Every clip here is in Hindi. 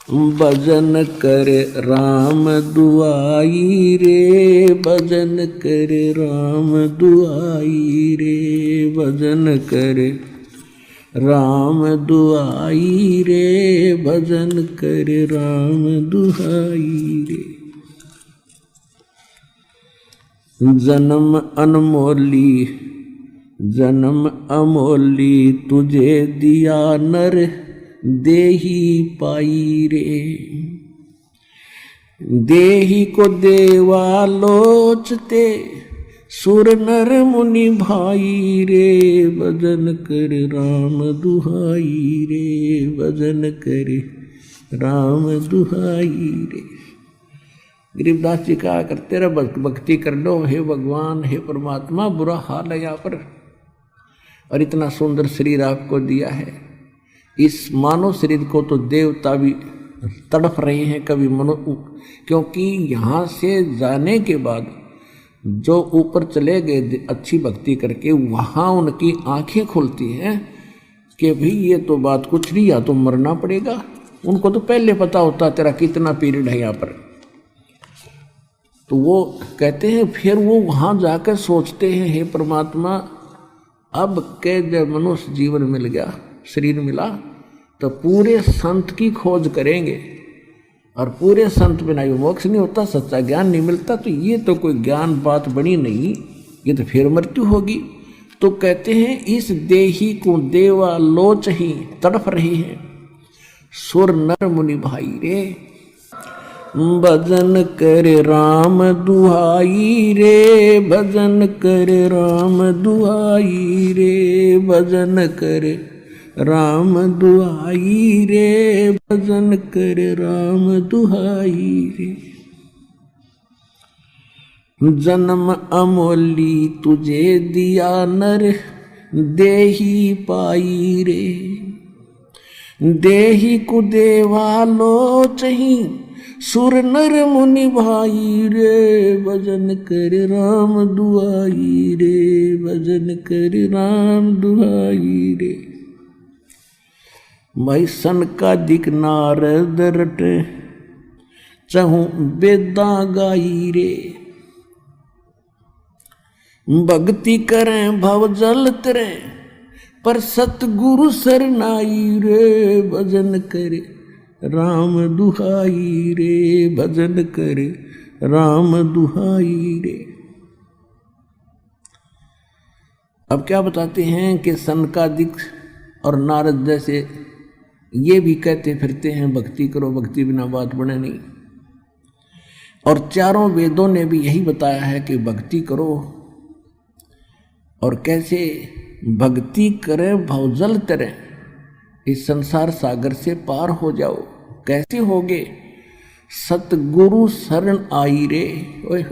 भजन कर राम दुआई रे, भजन कर राम दुआई रे, भजन कर राम दुआई रे, भजन कर राम दुआई रे। जन्म अनमोली जन्म अमोली तुझे दिया नर देही पाई रे, देही को देवा लोचते सुर नर मुनि भाई रे, भजन कर राम दुहाई रे, भजन कर राम दुहाई रे। गरीबदास जी कहा करते रहे भक्ति कर लो हे भगवान हे परमात्मा, बुरा हाल है यहाँ पर और इतना सुंदर शरीर आपको दिया है। इस मानव शरीर को तो देवता भी तड़प रहे हैं कभी क्योंकि यहाँ से जाने के बाद जो ऊपर चले गए अच्छी भक्ति करके, वहाँ उनकी आंखें खुलती हैं कि भाई ये तो बात कुछ नहीं, या तो मरना पड़ेगा। उनको तो पहले पता होता तेरा कितना पीरियड है यहाँ पर। तो वो कहते हैं फिर वो वहाँ जाकर सोचते हैं हे परमात्मा, अब के जब मनुष्य जीवन मिल गया, शरीर मिला, तो पूरे संत की खोज करेंगे और पूरे संत बिना ये मोक्ष नहीं होता, सच्चा ज्ञान नहीं मिलता। तो ये तो कोई ज्ञान बात बनी नहीं, ये तो फिर मृत्यु होगी। तो कहते हैं इस देही को देवा लोच ही तड़प रही है सुर नर मुनि भाई रे, भजन कर राम दुहाई रे, भजन कर राम दुहाई रे, भजन कर राम दुहाई रे, भजन कर राम दुहाई रे। जन्म अमोली तुझे दिया नर देही पाई रे, देही को देवा लोच ही सुर नर मुनि भाई रे, भजन कर राम दुआई रे, भजन कर राम दुआई रे। भाई सन का दिक नारद रट चहु बेदा गाई रे, भक्ति करें भव जल तरे पर सतगुरु सरनाई रे, भजन करे राम दुहाई रे, भजन करे राम दुहाई रे। अब क्या बताते हैं कि सनकादिक और नारद जैसे ये भी कहते फिरते हैं भक्ति करो, भक्ति बिना बात बने नहीं। और चारों वेदों ने भी यही बताया है कि भक्ति करो, और कैसे भक्ति करें भवजल तरें, इस संसार सागर से पार हो जाओ। कैसे होगे? सतगुरु शरण आई रे। ओए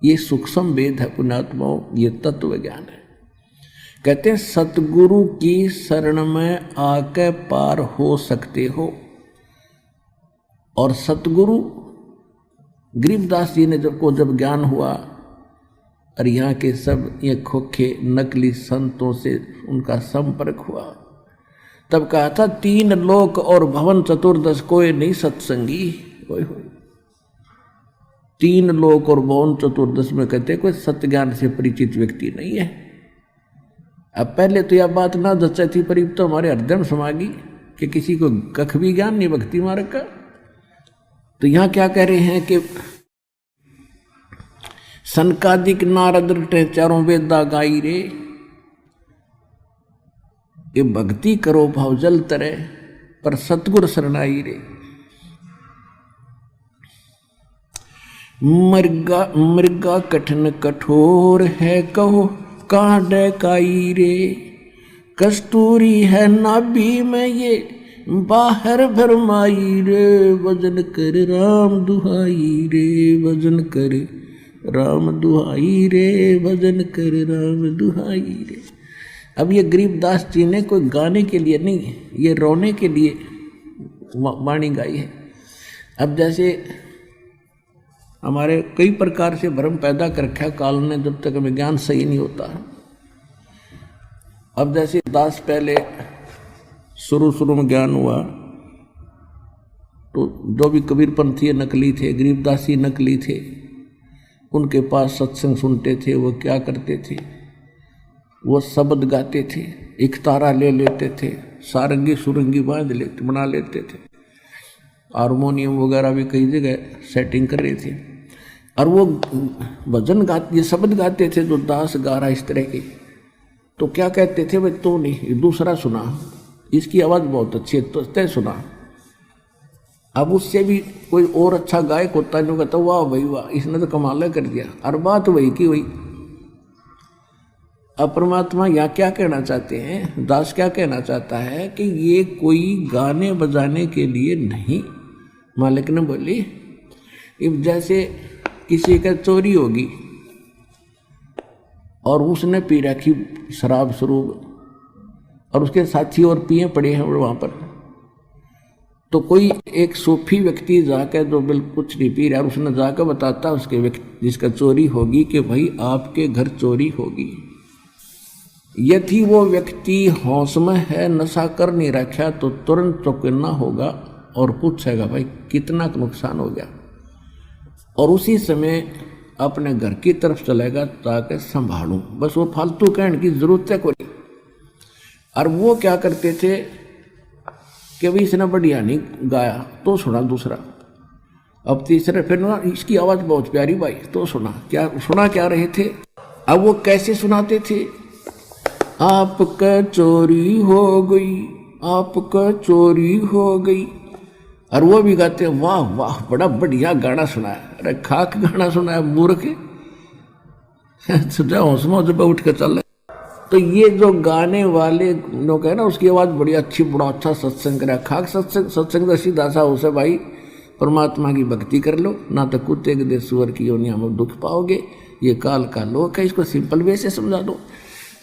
ये सूक्ष्म वेद है पुण्यात्माओं, ये तत्व ज्ञान है। कहते हैं सतगुरु की शरण में आके पार हो सकते हो। और सतगुरु गरीबदास जी ने जब ज्ञान हुआ और यहाँ के सब ये खोखे नकली संतों से उनका संपर्क हुआ, तब कहा था 3 लोक और भवन चतुर्दश कोई नहीं सत्संगी। 3 लोक और भवन चतुर्दश में कहते कोई सत्य ज्ञान से परिचित व्यक्ति नहीं है। अब पहले तो यह बात ना जच्चा थी, पर तो हमारे हृदय में समा गई कि किसी को कख भी ज्ञान नहीं भक्ति मार्ग का। तो यहाँ क्या कह रहे हैं कि सनकादिक नारद रटे चारों वेदा गाई रे, ये भक्ति करो भावजल तरे पर सतगुर शरणाई रे। मृगा कठिन कठोर है कहो कांडे काई रे, कस्तूरी है नाभि में ये बाहर भरमाई रे, भजन कर राम दुहाई रे, भजन कर राम दुहाई रे, भजन कर राम दुहाई रे। अब ये गरीबदास जी ने कोई गाने के लिए नहीं, ये रोने के लिए वाणी गाई है। अब जैसे हमारे कई प्रकार से भ्रम पैदा कर रखा काल ने, जब तक हमें ज्ञान सही नहीं होता। अब जैसे दास पहले शुरू में ज्ञान हुआ तो जो भी कबीरपंथी नकली थे, गरीबदासी नकली थे, उनके पास सत्संग सुनते थे। वो क्या करते थे, वो शब्द गाते थे, इकतारा ले लेते थे, सारंगी सुरंगी बना लेते थे, हारमोनियम वगैरह भी कई जगह सेटिंग कर रहे थे। और वो भजन गाते, ये शब्द गाते थे जो दास गा रहा इस तरह के। तो क्या कहते थे, भाई तो नहीं, दूसरा सुना, इसकी आवाज़ बहुत अच्छी है, तो तय सुना। अब उससे भी कोई और अच्छा गायक होता है जो कहता वाह भाई वाह, इसने तो कमाल कर दिया। और बात वही की वही। अब परमात्मा यहाँ क्या कहना चाहते हैं, दास क्या कहना चाहता है कि ये कोई गाने बजाने के लिए नहीं। मालिक ने बोली, जैसे किसी का चोरी होगी और उसने पी रखी शराब स्वरूप और उसके साथी और पिए पड़े हैं वहाँ पर, तो कोई एक सूफी व्यक्ति जाकर जो बिल्कुल कुछ नहीं पी रहा, उसने जाकर बताता उसके व्यक्ति जिसका चोरी होगी कि भाई आपके घर चोरी होगी। यदि वो व्यक्ति होश में है, नशा कर नहीं रखा, तो तुरंत चौकन्ना होगा और पूछेगा भाई कितना नुकसान हो गया, और उसी समय अपने घर की तरफ चलेगा ताकि संभालूं। बस वो फालतू कहने की जरूरत है कोई। और वो क्या करते थे कि भाई इसने बढ़िया नहीं गाया तो सुना दूसरा, अब तीसरे फिर ना इसकी आवाज़ बहुत प्यारी भाई तो सुना क्या रहे थे। अब वो कैसे सुनाते थे, आपका चोरी हो गई, आपका चोरी हो गई। और वो भी गाते वाह वाह बड़ा बढ़िया गाना सुनाया। अरे खाक गाना सुनाया मूर्ख, जब उठ के चल। तो ये जो गाने वाले लोग है ना, उसकी आवाज़ बड़ी अच्छी, बड़ा अच्छा सत्संग करा। खाक सत्संग तो सीधा सा उसे भाई परमात्मा की भक्ति कर लो, ना तो कुत्ते के देश सुअर की योनिया में दुख पाओगे, ये काल का लोक है। इसको सिंपल वे से समझा दो।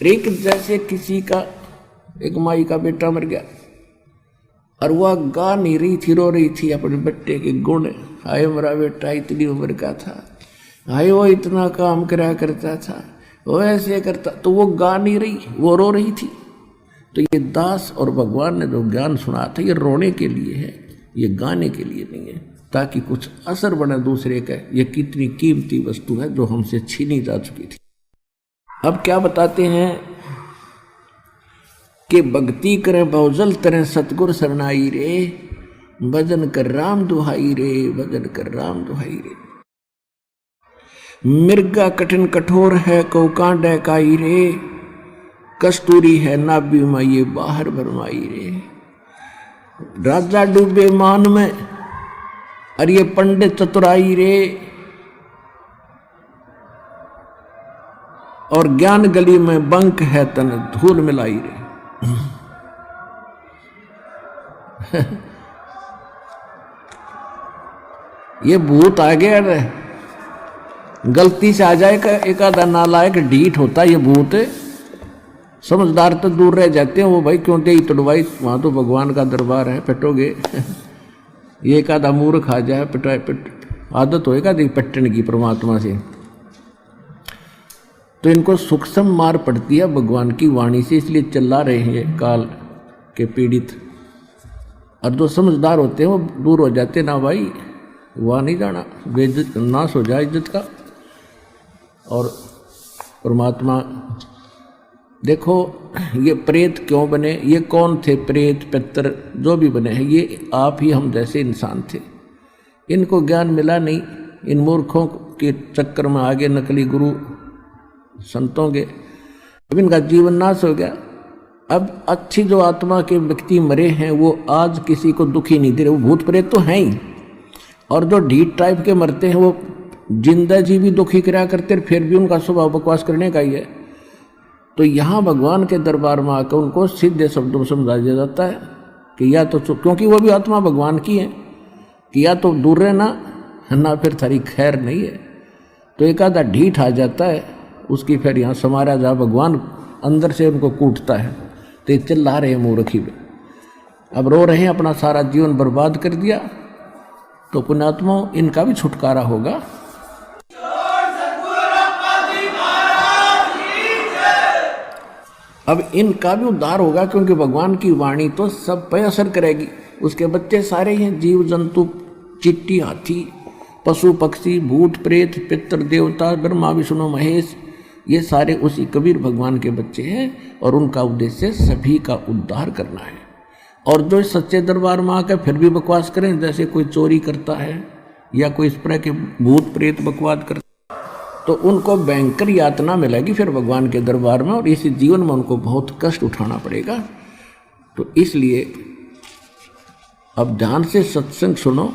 एक जैसे किसी का एक माई का बेटा मर गया और वह गा नहीं रही थी, रो रही थी अपने बेटे के गुण। हाय मेरा बेटा इतनी उम्र का था, हाय वो इतना काम करा करता था, वो ऐसे करता, तो वो गा नहीं रही, वो रो रही थी। तो ये दास और भगवान ने जो ज्ञान सुना था, ये रोने के लिए है, ये गाने के लिए नहीं है, ताकि कुछ असर बने दूसरे का। ये कितनी कीमती वस्तु है जो हमसे छीनी जा चुकी थी। अब क्या बताते हैं कि भक्ति करें बहुजल तरें सतगुर शरणाई रे, भजन कर राम दुहाई रे, भजन कर राम दुहाई रे। मिर्गा कठिन कठोर है कौ कांडे काई रे, कस्तूरी है नाभि में ये बाहर भरमाई रे। राजा डूबे मान में और ये पंडित चतुराई रे, और ज्ञान गली में बंक है तन धूल मिलाई रे। ये भूत आ गया रे, गलती से आ जाएगा एक आधा नालायक ढीठ होता है ये भूत। समझदार तो दूर रह जाते हैं, वो भाई क्यों दे तड़वाई, वहां तो भगवान का दरबार है, पिटोगे। ये एक आधा मूर्ख आ जाए आदत होएगा दी पट्टन की परमात्मा से, तो इनको सूक्ष्म मार पड़ती है भगवान की वाणी से, इसलिए चिल्ला रहे हैं काल के पीड़ित। और जो समझदार होते हैं वो दूर हो जाते, ना भाई वहाँ नहीं जाना, बेइज्जत नाश हो जाए इज्जत का। और परमात्मा देखो ये प्रेत क्यों बने, ये कौन थे प्रेत पितर जो भी बने हैं, ये आप ही हम जैसे इंसान थे। इनको ज्ञान मिला नहीं, इन मूर्खों के चक्कर में आगे नकली गुरु संतों के, अब इनका जीवन नाश हो गया। अब अच्छी जो आत्मा के व्यक्ति मरे हैं वो आज किसी को दुखी नहीं दे रहे, वो भूत प्रेत तो हैं ही। और जो ढीठ टाइप के मरते हैं वो जिंदा जी भी दुखी कराया करते, फिर भी उनका स्वभाव बकवास करने का ही है। तो यहाँ भगवान के दरबार में आकर उनको सीधे शब्दों में समझा दिया जाता है कि या तो क्योंकि वो भी आत्मा भगवान की है, कि या तो दूर रहना ना फिर थारी खैर नहीं है। तो एक आधा ढीठ आ जाता है, उसकी फिर यहाँ समारा जा भगवान अंदर से उनको कूटता है। तो चिल्ला रहे हैं मूर्खी में, अब रो रहे हैं, अपना सारा जीवन बर्बाद कर दिया। तो पुण्यात्मा इनका भी छुटकारा होगा। अब इनका भी उद्धार होगा, क्योंकि भगवान की वाणी तो सब पे असर करेगी। उसके बच्चे सारे हैं, जीव जंतु, चिट्टी, हाथी, पशु पक्षी, भूत प्रेत, पितर देवता, ब्रह्मा विष्णु महेश, ये सारे उसी कबीर भगवान के बच्चे हैं और उनका उद्देश्य सभी का उद्धार करना है। और जो सच्चे दरबार में आकर फिर भी बकवास करें, जैसे कोई चोरी करता है या कोई इस तरह के भूत प्रेत बकवास करता है, तो उनको भयंकर यातना मिलेगी फिर भगवान के दरबार में, और इस जीवन में उनको बहुत कष्ट उठाना पड़ेगा। तो इसलिए अब ध्यान से सत्संग सुनो।